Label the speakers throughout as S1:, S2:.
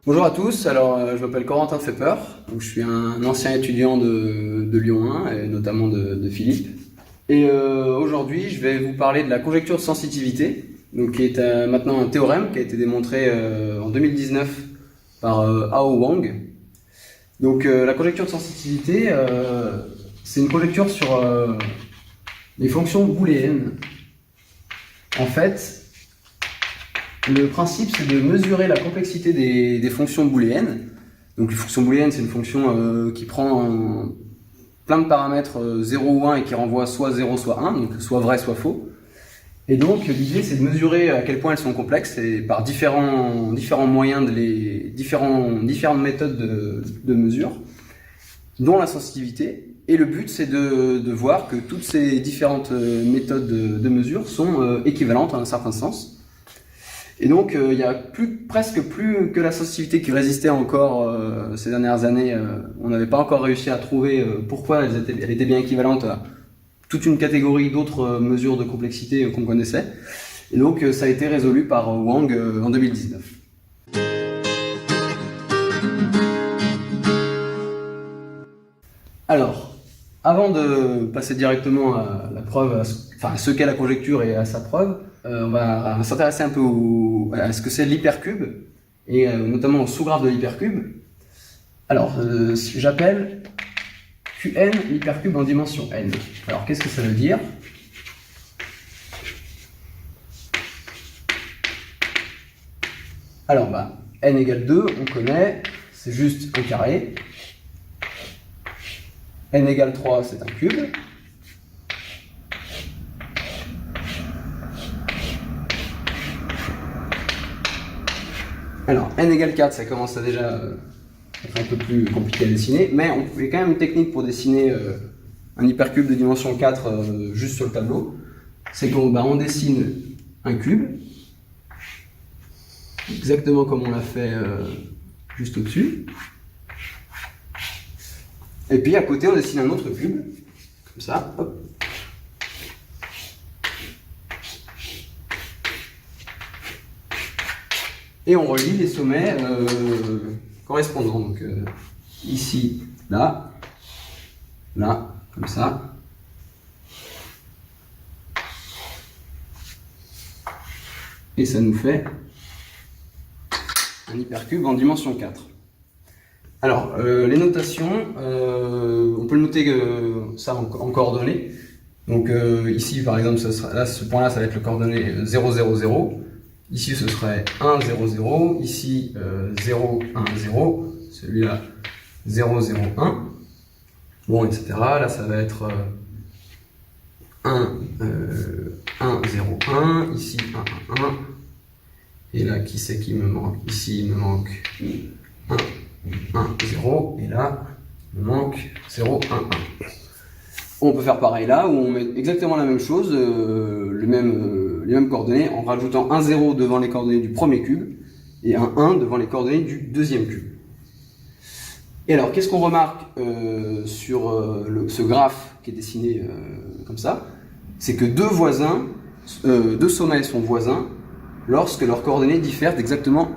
S1: Bonjour à tous, je m'appelle Corentin Fepper, donc je suis un ancien étudiant de Lyon 1 et notamment de Philippe. Et aujourd'hui je vais vous parler de la conjecture de sensitivité, donc qui est maintenant un théorème qui a été démontré en 2019 par Hao Wang. Donc la conjecture de sensitivité, c'est une conjecture sur les fonctions booléennes. En fait, le principe, c'est de mesurer la complexité des fonctions booléennes. Donc, une fonction booléenne, c'est une fonction qui prend plein de paramètres 0 ou 1 et qui renvoie soit 0, soit 1, donc soit vrai, soit faux. Et donc, l'idée, c'est de mesurer à quel point elles sont complexes et par différents moyens, différentes méthodes de mesure, dont la sensitivité. Et le but, c'est de voir que toutes ces différentes méthodes de mesure sont équivalentes en un certain sens. Et donc, il n'y a presque plus que la sensitivité qui résistait encore ces dernières années. On n'avait pas encore réussi à trouver pourquoi elle était bien équivalente à toute une catégorie d'autres mesures de complexité qu'on connaissait. Et donc, ça a été résolu par Wang en 2019. Alors, avant de passer directement à la preuve, à ce qu'est la conjecture et à sa preuve, on va s'intéresser un peu à ce que c'est l'hypercube, et notamment au sous-graphe de l'hypercube. Alors, j'appelle Qn l'hypercube en dimension n. Alors, qu'est-ce que ça veut dire? Alors, n égale 2, on connaît, c'est juste un carré. N égale 3, c'est un cube. Alors, n égale 4, ça commence à déjà être un peu plus compliqué à dessiner, mais il y a quand même une technique pour dessiner un hypercube de dimension 4 juste sur le tableau. C'est qu'on dessine un cube, exactement comme on l'a fait juste au-dessus. Et puis à côté, on dessine un autre cube, comme ça, hop. Et on relie les sommets correspondants. Donc ici, là, là, comme ça. Et ça nous fait un hypercube en dimension 4. Alors, les notations, on peut le noter ça en coordonnées. Donc ici, par exemple, ce point-là, ça va être le coordonné 0, 0, 0. Ici, ce serait 1, 0, 0. Ici, 0, 1, 0. Celui-là, 0, 0, 1. Bon, etc. Là, ça va être 1, 0, 1. Ici, 1, 1, 1. Et là, qui c'est qui me manque? Ici, il me manque 1, 1, 0. Et là, il me manque 0, 1, 1. On peut faire pareil là, où on met exactement la même chose, les mêmes coordonnées, en rajoutant un 0 devant les coordonnées du premier cube, et un 1 devant les coordonnées du deuxième cube. Et alors, qu'est-ce qu'on remarque sur ce graphe qui est dessiné comme ça? C'est que deux sommets sont voisins lorsque leurs coordonnées diffèrent exactement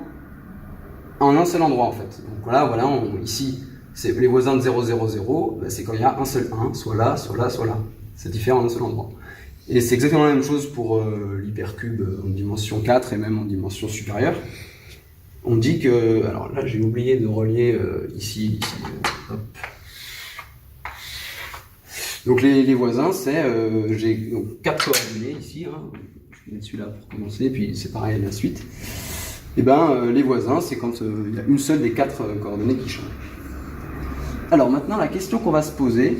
S1: en un seul endroit en fait. Donc voilà, ici, c'est les voisins de 0, 0, 0, c'est quand il y a un seul 1, soit là, soit là, soit là. Ça diffère en un seul endroit. Et c'est exactement la même chose pour l'hypercube en dimension 4 et même en dimension supérieure. On dit que, alors là j'ai oublié de relier ici, hop. Donc les voisins, c'est, j'ai 4 coordonnées ici, hein. Je vais mettre celui-là pour commencer, puis c'est pareil à la suite. Et les voisins, c'est quand il y a une seule des 4 coordonnées qui change. Alors maintenant, la question qu'on va se poser,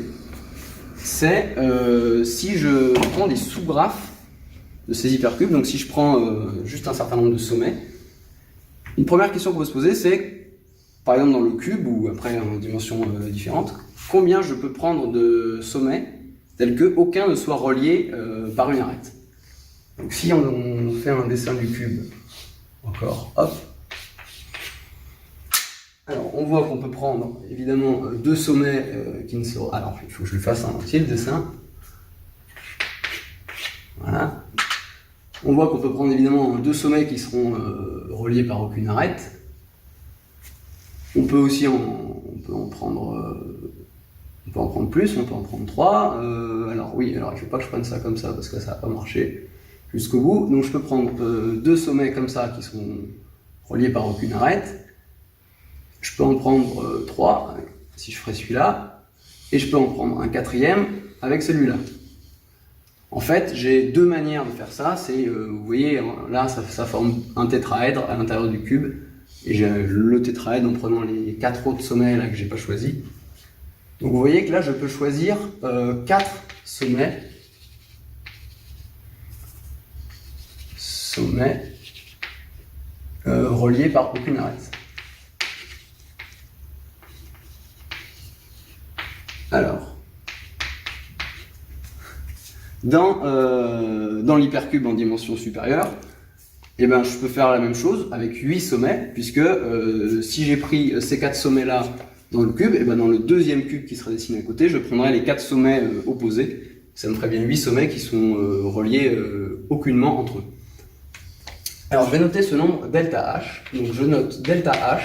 S1: c'est si je prends des sous-graphes de ces hypercubes, donc si je prends juste un certain nombre de sommets, une première question qu'on peut se poser, c'est, par exemple dans le cube, ou après en dimension différente, combien je peux prendre de sommets tels qu'aucun ne soit relié par une arête. Donc si on fait un dessin du cube, encore, hop. Alors, on voit qu'on peut prendre, évidemment, deux sommets qui ne sont... Alors, il faut que je le fasse en entier, le dessin. Voilà. On voit qu'on peut prendre, évidemment, deux sommets qui seront reliés par aucune arête. On peut aussi on peut en prendre plus, on peut en prendre 3. Alors il ne faut pas que je prenne ça comme ça parce que ça va pas marcher jusqu'au bout. Donc je peux prendre 2 sommets comme ça qui sont reliés par aucune arête. Je peux en prendre 3 si je ferais celui-là. Et je peux en prendre un 4e avec celui-là. En fait, j'ai 2 manières de faire ça. C'est, vous voyez, là, ça forme un tétraèdre à l'intérieur du cube. Et j'ai le tétraèdre en prenant les 4 autres sommets là que j'ai pas choisis. Donc vous voyez que là, je peux choisir 4 sommets. Reliés par aucune arête. Alors, dans l'hypercube en dimension supérieure, eh ben, je peux faire la même chose avec 8 sommets, puisque si j'ai pris ces 4 sommets-là dans le cube, eh ben, dans le deuxième cube qui sera dessiné à côté, je prendrai les 4 sommets opposés. Ça me ferait bien 8 sommets qui sont reliés aucunement entre eux. Alors, je vais noter ce nombre delta H. Donc, je note delta H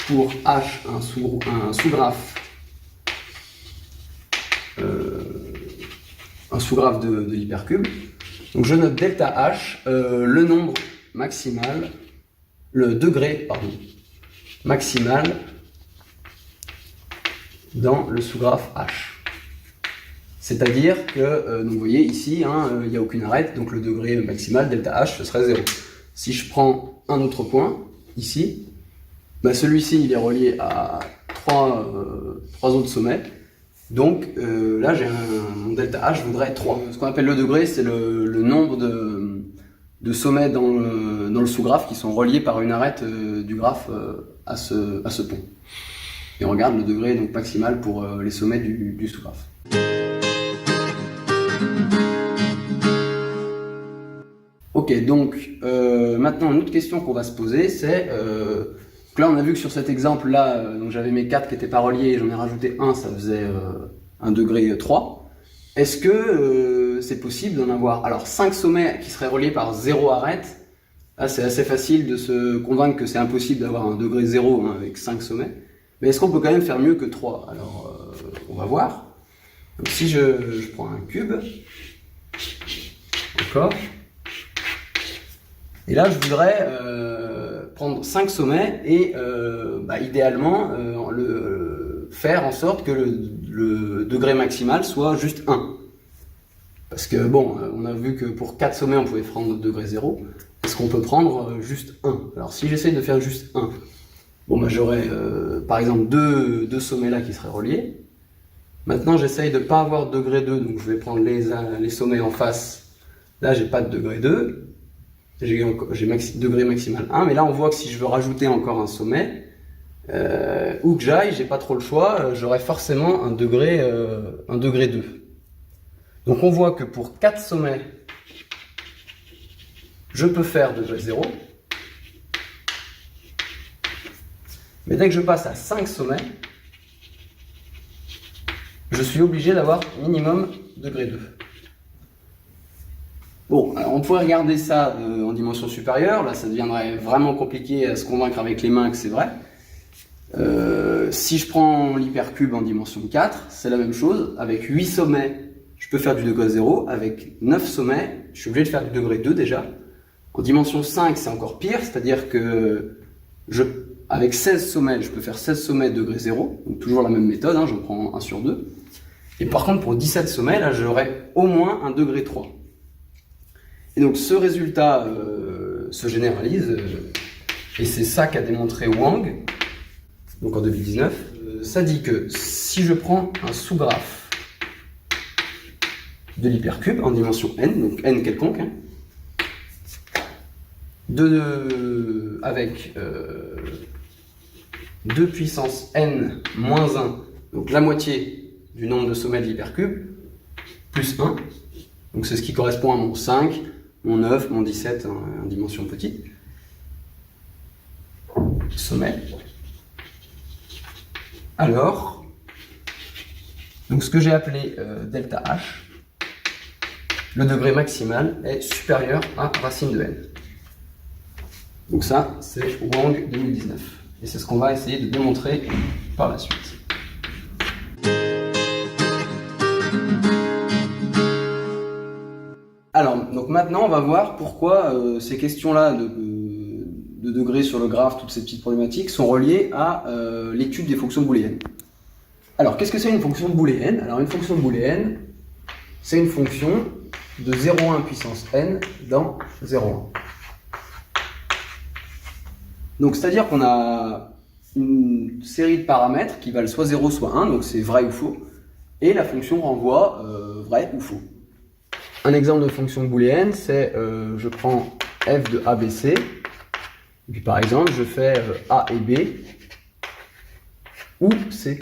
S1: pour H, un sous-graphe de l'hypercube. Donc je note delta H, le nombre maximal, le degré maximal dans le sous-graphe H. C'est-à-dire que, donc vous voyez ici, il n'y a aucune arête, donc le degré maximal delta H ce serait 0. Si je prends un autre point, ici, bah celui-ci il est relié à 3 autres sommets. Donc là, mon delta H voudrait 3. Ce qu'on appelle le degré, c'est le nombre de sommets dans le sous-graphe qui sont reliés par une arête du graphe à ce pont. Et on regarde le degré donc, maximal pour les sommets du sous-graphe. Ok, donc maintenant une autre question qu'on va se poser, c'est... là, on a vu que sur cet exemple-là, j'avais mes 4 qui n'étaient pas reliés et j'en ai rajouté un, ça faisait un degré 3. Est-ce que c'est possible d'en avoir 5 sommets qui seraient reliés par 0 arête? Là, c'est assez facile de se convaincre que c'est impossible d'avoir un degré 0 avec 5 sommets. Mais est-ce qu'on peut quand même faire mieux que 3? Alors, on va voir. Donc, si je prends un cube, encore, et là, je voudrais prendre 5 sommets et idéalement faire en sorte que le degré maximal soit juste 1. Parce que bon, on a vu que pour 4 sommets, on pouvait prendre le degré 0. Est-ce qu'on peut prendre juste 1? Alors si j'essaye de faire juste 1, bon, j'aurais par exemple deux sommets là qui seraient reliés. Maintenant, j'essaye de ne pas avoir de degré 2, donc je vais prendre les sommets en face. Là, j'ai pas de degré 2. J'ai degré maximal 1, mais là on voit que si je veux rajouter encore un sommet, où que j'aille, j'ai pas trop le choix, j'aurai forcément un degré 2. Donc on voit que pour 4 sommets, je peux faire degré 0. Mais dès que je passe à 5 sommets, je suis obligé d'avoir minimum degré 2. Bon, alors on pourrait regarder ça en dimension supérieure, là ça deviendrait vraiment compliqué à se convaincre avec les mains que c'est vrai. Si je prends l'hypercube en dimension 4, c'est la même chose, avec 8 sommets, je peux faire du degré 0, avec 9 sommets, je suis obligé de faire du degré 2 déjà. En dimension 5, c'est encore pire, c'est-à-dire que avec 16 sommets, je peux faire 16 sommets degré 0, donc toujours la même méthode, j'en prends 1 sur 2. Et par contre, pour 17 sommets, là j'aurai au moins un degré 3. Et donc ce résultat se généralise, et c'est ça qu'a démontré Wang, donc en 2019. Ça dit que si je prends un sous-graphe de l'hypercube en dimension n, donc n quelconque, avec 2 puissance n moins 1, donc la moitié du nombre de sommets de l'hypercube, plus 1, donc c'est ce qui correspond à mon 5, mon 9, mon 17 en dimension petite, sommet. Alors, donc ce que j'ai appelé delta H, le degré maximal est supérieur à racine de n. Donc ça, c'est Wang 2019. Et c'est ce qu'on va essayer de démontrer par la suite. Alors, donc maintenant, on va voir pourquoi ces questions-là de degrés sur le graphe, toutes ces petites problématiques, sont reliées à l'étude des fonctions booléennes. Alors, qu'est-ce que c'est une fonction booléenne? Alors, une fonction booléenne, c'est une fonction de 0,1 puissance n dans 0,1. Donc, c'est-à-dire qu'on a une série de paramètres qui valent soit 0, soit 1, donc c'est vrai ou faux, et la fonction renvoie vrai ou faux. Un exemple de fonction booléenne, c'est je prends f de ABC, et puis par exemple, je fais A et B, ou C.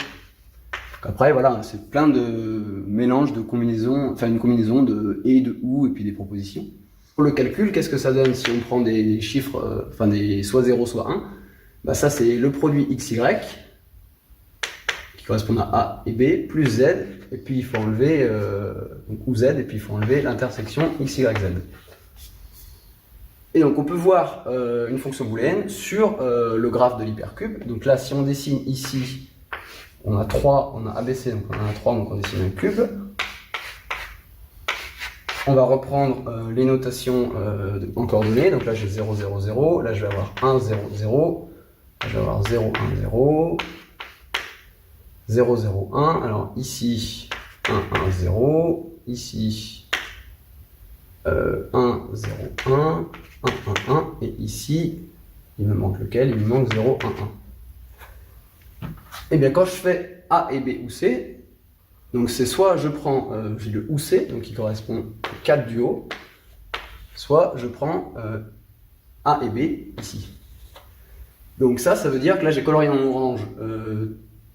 S1: Après, voilà, c'est plein de mélanges, de combinaisons, enfin une combinaison de et, de ou, et puis des propositions. Pour le calcul, qu'est-ce que ça donne si on prend des chiffres, enfin des soit 0, soit 1? Bah ça, c'est le produit xy, qui correspond à A et B, plus Z, et puis il faut enlever, ou Z, et puis il faut enlever l'intersection xy, z. Et donc on peut voir une fonction booléenne sur le graphe de l'hypercube. Donc là, si on dessine ici, on a 3, on a ABC, donc on en a 3, donc on dessine un cube. On va reprendre les notations en coordonnées. Donc là, j'ai 0, 0, 0. Là, je vais avoir 1, 0, 0. Là, je vais avoir 0, 1, 0. 0, 0, 1. Alors ici, 1, 1, 0. Ici, 1, 0, 1. 1, 1, 1. Et ici, il me manque lequel? Il me manque 0, 1, 1. Et bien, quand je fais A et B ou C, donc c'est soit je prends j'ai le ou C, donc qui correspond au 4 du haut, soit je prends A et B ici. Donc ça veut dire que là j'ai colorié en orange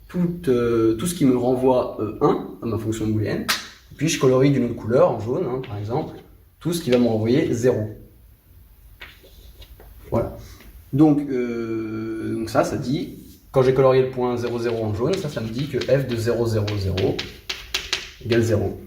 S1: tout ce qui me renvoie 1 à ma fonction booléenne, et puis je colorie d'une autre couleur, en jaune hein, par exemple, tout ce qui va me renvoyer 0. Voilà. Donc ça dit, quand j'ai colorié le point 0, 0 en jaune, ça me dit que f de 0, 0, 0 égale 0.